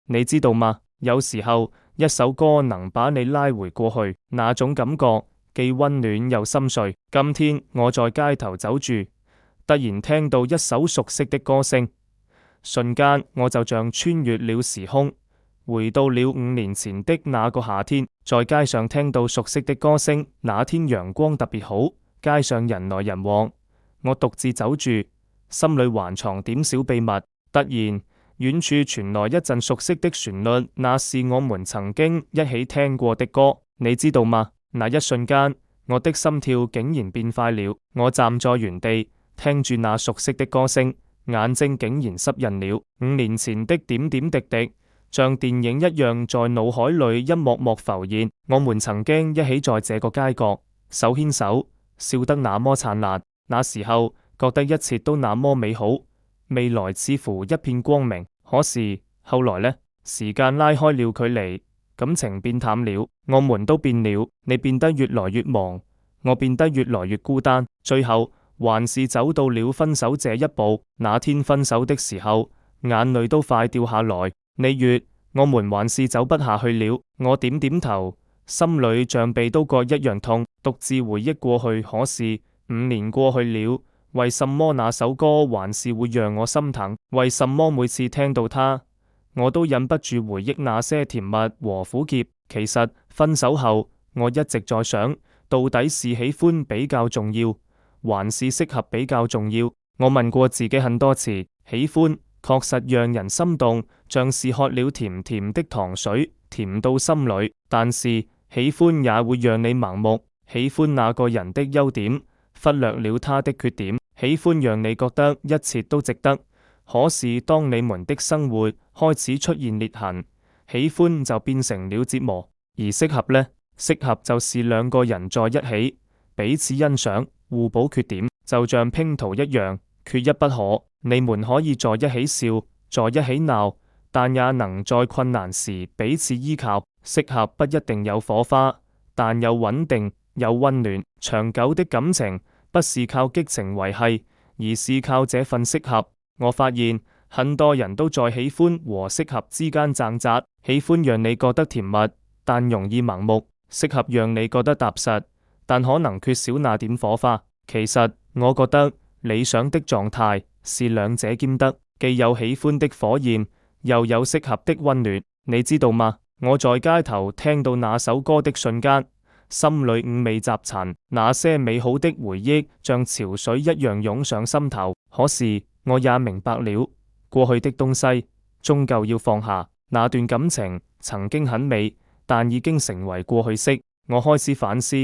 你知道嗎？有時候一首歌能把你拉回過去，那種感覺既溫暖又心碎。今天我在街頭走住，突然聽到一首熟悉的歌聲，瞬間我就像穿越了時空，回到了5年前的那個夏天，在街上聽到熟悉的歌聲。那天陽光特別好，街上人來人往，我獨自走住，心裏還藏點小秘密。突然遠處傳來一陣熟悉的旋律，那是我們曾經一起聽過的歌，你知道嗎？那一瞬間，我的心跳竟然變快了。我站在原地，聽住那熟悉的歌聲，眼睛竟然濕潤了。5年前的點點滴滴，像電影一樣在腦海裏一幕幕浮現。我們曾經一起在這個街角手牽手，笑得那麼燦爛。那時候覺得一切都那麼美好，未來似乎一片光明。可是後來呢？時間拉開了距離，感情變淡了，我們都變了。你變得越來越忙，我變得越來越孤單，最後還是走到了分手這一步。那天分手的時候，眼淚都快掉下來。你越，我們還是走不下去了。我點點頭，心裏像被刀割一樣痛，獨自回憶過去。可是5年過去了，為什麼那首歌還是會讓我心疼？為什麼每次聽到它，我都忍不住回憶那些甜蜜和苦澀？其實分手後，我一直在想，到底是喜歡比較重要，還是適合比較重要？我問過自己很多次，喜歡確實讓人心動，像是喝了甜甜的糖水，甜到心裏。但是喜歡也會讓你盲目，喜歡那個人的優點，忽略了他的缺點。喜歡讓你覺得一切都值得，可是當你們的生活開始出現裂痕，喜歡就變成了折磨。而適合呢？適合就是兩個人在一起，彼此欣賞，互補缺點，就像拼圖一樣，缺一不可。你們可以在一起笑，在一起鬧，但也能在困難時彼此依靠。適合不一定有火花，但有穩定，有溫暖。長久的感情不是靠激情維繫，而是靠這份適合。我發現很多人都在喜歡和適合之間掙扎。喜歡讓你覺得甜蜜，但容易盲目；適合讓你覺得踏實，但可能缺少那點火花。其實我覺得理想的狀態是兩者兼得，既有喜歡的火焰，又有適合的溫暖。你知道嗎？我在街頭聽到那首歌的瞬間，心裏五味雜陳，那些美好的回憶像潮水一樣湧上心頭。可是我也明白了，過去的東西終究要放下。那段感情曾經很美，但已經成為過去式。我開始反思，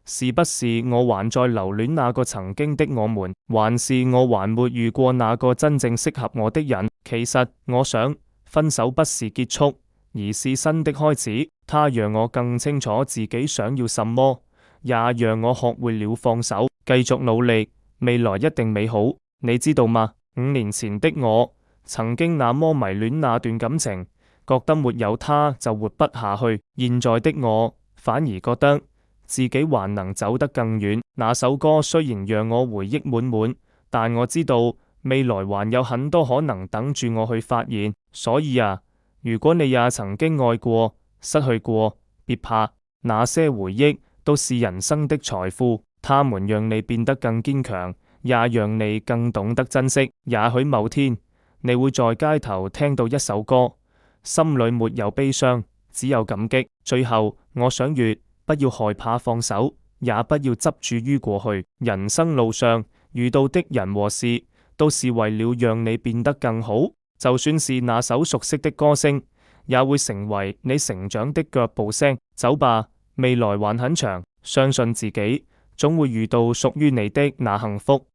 是不是我還在留戀那個曾經的我們，還是我還沒遇過那個真正適合我的人？其實我想，分手不是結束，而是新的開始。它讓我更清楚自己想要什麼，也讓我學會了放手，繼續努力，未來一定美好。你知道嗎？5年前的我曾經那麼迷戀那段感情，覺得沒有它就活不下去。現在的我反而覺得自己還能走得更遠。那首歌雖然讓我回憶滿滿，但我知道未來還有很多可能等住我去發現。所以啊，如果你也曾經愛過、失去過，別怕，那些回憶都是人生的財富，他們讓你變得更堅強，也讓你更懂得珍惜。也許某天你會在街頭聽到一首歌，心裏沒有悲傷，只有感激。最後我想不要害怕放手，也不要執着於過去。人生路上遇到的人和事，都是為了讓你變得更好。就算是那首熟悉的歌聲，也會成為你成長的腳步聲。走吧，未來還很長，相信自己，總會遇到屬於你的那幸福。